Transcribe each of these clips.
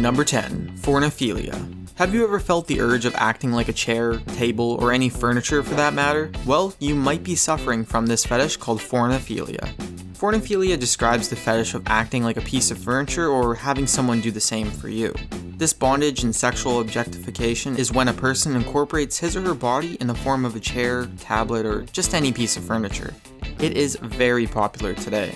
Number 10. Fornophilia. Have you ever felt the urge of acting like a chair, table, or any furniture for that matter? Well, you might be suffering from this fetish called fornophilia. Fornophilia describes the fetish of acting like a piece of furniture or having someone do the same for you. This bondage and sexual objectification is when a person incorporates his or her body in the form of a chair, tablet, or just any piece of furniture. It is very popular today.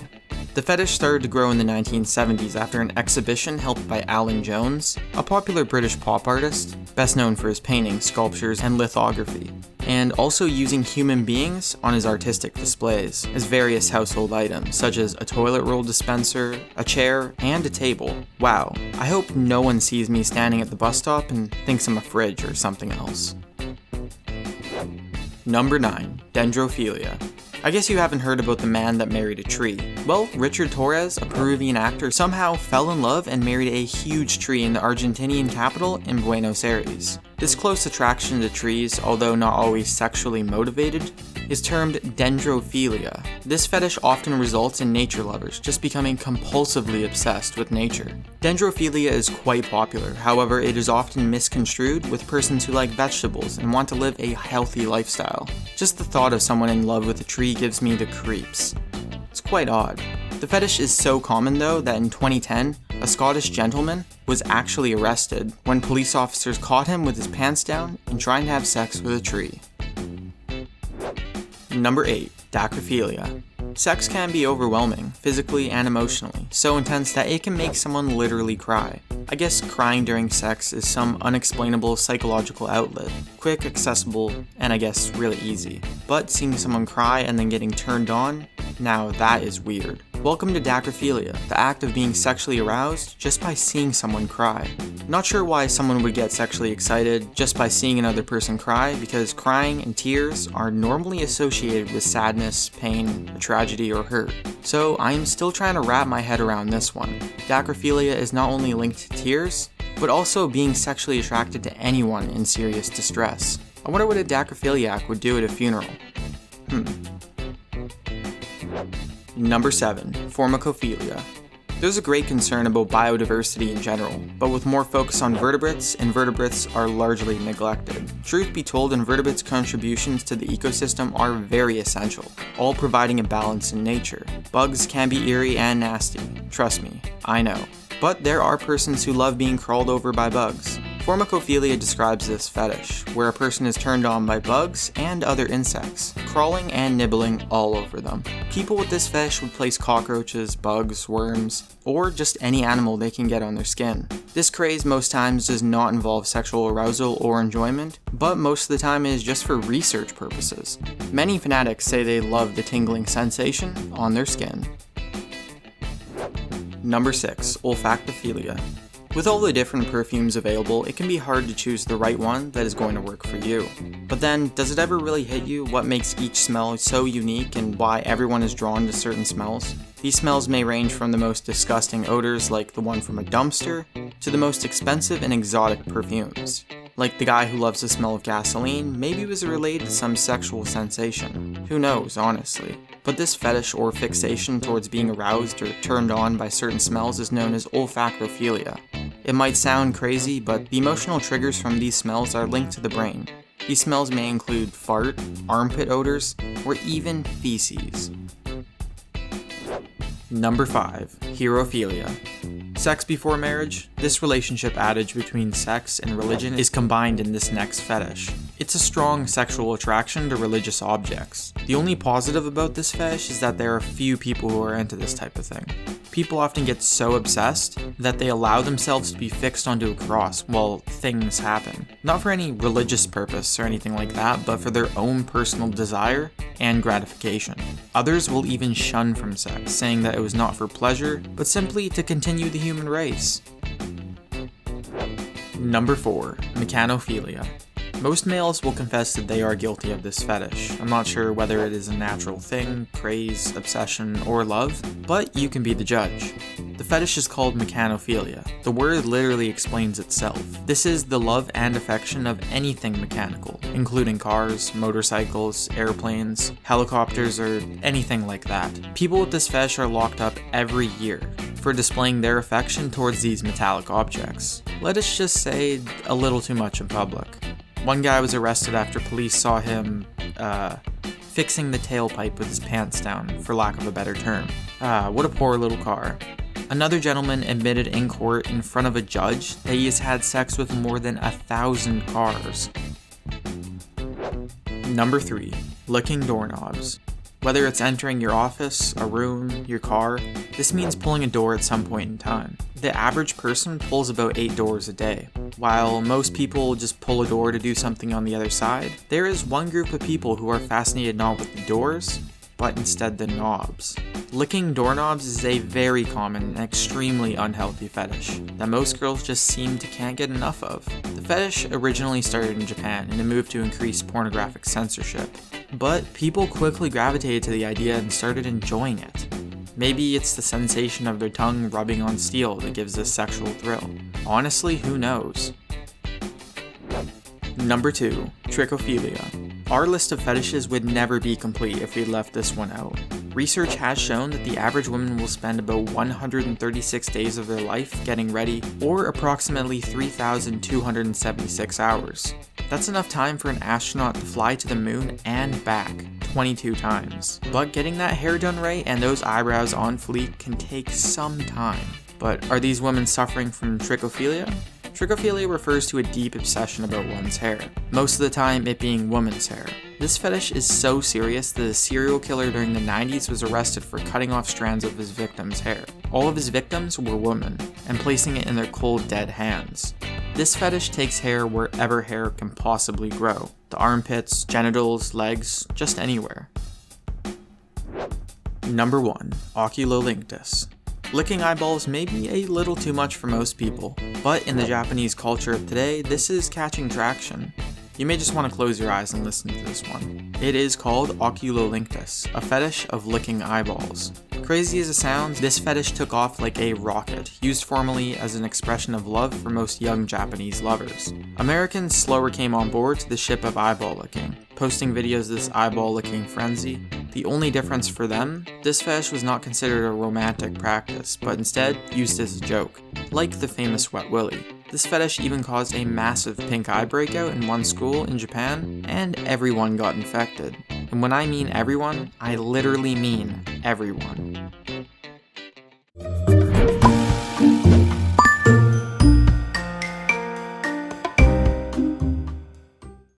The fetish started to grow in the 1970s after an exhibition helped by Alan Jones, a popular British pop artist, best known for his paintings, sculptures, and lithography, and also using human beings on his artistic displays as various household items, such as a toilet roll dispenser, a chair, and a table. Wow, I hope no one sees me standing at the bus stop and thinks I'm a fridge or something else. Number 9. Dendrophilia. I guess you haven't heard about the man that married a tree. Well, Richard Torres, a Peruvian actor, somehow fell in love and married a huge tree in the Argentinian capital in Buenos Aires. This close attraction to trees, although not always sexually motivated, is termed dendrophilia. This fetish often results in nature lovers just becoming compulsively obsessed with nature. Dendrophilia is quite popular, however it is often misconstrued with persons who like vegetables and want to live a healthy lifestyle. Just the thought of someone in love with a tree gives me the creeps. It's quite odd. The fetish is so common though that in 2010, a Scottish gentleman was actually arrested when police officers caught him with his pants down and trying to have sex with a tree. Number 8. Dacrophilia. Sex can be overwhelming, physically and emotionally, so intense that it can make someone literally cry. I guess crying during sex is some unexplainable psychological outlet, quick, accessible, and I guess really easy. But seeing someone cry and then getting turned on, now that is weird. Welcome to dacrophilia, the act of being sexually aroused just by seeing someone cry. Not sure why someone would get sexually excited just by seeing another person cry, because crying and tears are normally associated with sadness, pain, a tragedy, or hurt. So I'm still trying to wrap my head around this one. Dacrophilia is not only linked to tears, but also being sexually attracted to anyone in serious distress. I wonder what a dacrophiliac would do at a funeral. Number 7. Formicophilia. There's a great concern about biodiversity in general, but with more focus on vertebrates, invertebrates are largely neglected. Truth be told, invertebrates' contributions to the ecosystem are very essential, all providing a balance in nature. Bugs can be eerie and nasty, trust me, I know. But there are persons who love being crawled over by bugs. Formicophilia describes this fetish, where a person is turned on by bugs and other insects, crawling and nibbling all over them. People with this fetish would place cockroaches, bugs, worms, or just any animal they can get on their skin. This craze most times does not involve sexual arousal or enjoyment, but most of the time it is just for research purposes. Many fanatics say they love the tingling sensation on their skin. Number 6. Olfactophilia. With all the different perfumes available, it can be hard to choose the right one that is going to work for you. But then, does it ever really hit you what makes each smell so unique and why everyone is drawn to certain smells? These smells may range from the most disgusting odors like the one from a dumpster, to the most expensive and exotic perfumes. Like the guy who loves the smell of gasoline, maybe it was related to some sexual sensation. Who knows, honestly. But this fetish or fixation towards being aroused or turned on by certain smells is known as olfactophilia. It might sound crazy, but the emotional triggers from these smells are linked to the brain. These smells may include fart, armpit odors, or even feces. Number 5. Herophilia. Sex before marriage? This relationship adage between sex and religion is combined in this next fetish. It's a strong sexual attraction to religious objects. The only positive about this fetish is that there are few people who are into this type of thing. People often get so obsessed that they allow themselves to be fixed onto a cross while things happen. Not for any religious purpose or anything like that, but for their own personal desire and gratification. Others will even shun from sex, saying that it was not for pleasure, but simply to continue the human race. Number 4. Mechanophilia. Most males will confess that they are guilty of this fetish. I'm not sure whether it is a natural thing, craze, obsession, or love, but you can be the judge. The fetish is called mechanophilia. The word literally explains itself. This is the love and affection of anything mechanical, including cars, motorcycles, airplanes, helicopters, or anything like that. People with this fetish are locked up every year. for displaying their affection towards these metallic objects. Let us just say a little too much in public. One guy was arrested after police saw him, fixing the tailpipe with his pants down, for lack of a better term. What a poor little car. Another gentleman admitted in court in front of a judge that he has had sex with more than 1,000 cars. Number 3. Licking doorknobs. Whether it's entering your office, a room, your car, this means pulling a door at some point in time. The average person pulls about 8 doors a day. While most people just pull a door to do something on the other side, there is one group of people who are fascinated not with the doors, but instead the knobs. Licking doorknobs is a very common and extremely unhealthy fetish that most girls just seem to can't get enough of. The fetish originally started in Japan in a move to increase pornographic censorship, but people quickly gravitated to the idea and started enjoying it. Maybe it's the sensation of their tongue rubbing on steel that gives this sexual thrill. Honestly, who knows? Number 2. Trichophilia. Our list of fetishes would never be complete if we left this one out. Research has shown that the average woman will spend about 136 days of their life getting ready, or approximately 3,276 hours. That's enough time for an astronaut to fly to the moon and back 22 times. But getting that hair done right and those eyebrows on fleek can take some time. But are these women suffering from trichophilia? Trichophilia refers to a deep obsession about one's hair, most of the time it being woman's hair. This fetish is so serious that a serial killer during the 90s was arrested for cutting off strands of his victims' hair. All of his victims were women, and placing it in their cold, dead hands. This fetish takes hair wherever hair can possibly grow. The armpits, genitals, legs, just anywhere. Number 1. Oculolinctus. Licking eyeballs may be a little too much for most people, but in the Japanese culture of today, this is catching traction. You may just want to close your eyes and listen to this one. It is called oculolinctus, a fetish of licking eyeballs. Crazy as it sounds, this fetish took off like a rocket, used formally as an expression of love for most young Japanese lovers. Americans slower came on board to the ship of eyeball licking, posting videos of this eyeball licking frenzy. The only difference for them, this fetish was not considered a romantic practice, but instead used as a joke, like the famous wet willy. This fetish even caused a massive pink eye breakout in one school in Japan, and everyone got infected. And when I mean everyone, I literally mean everyone.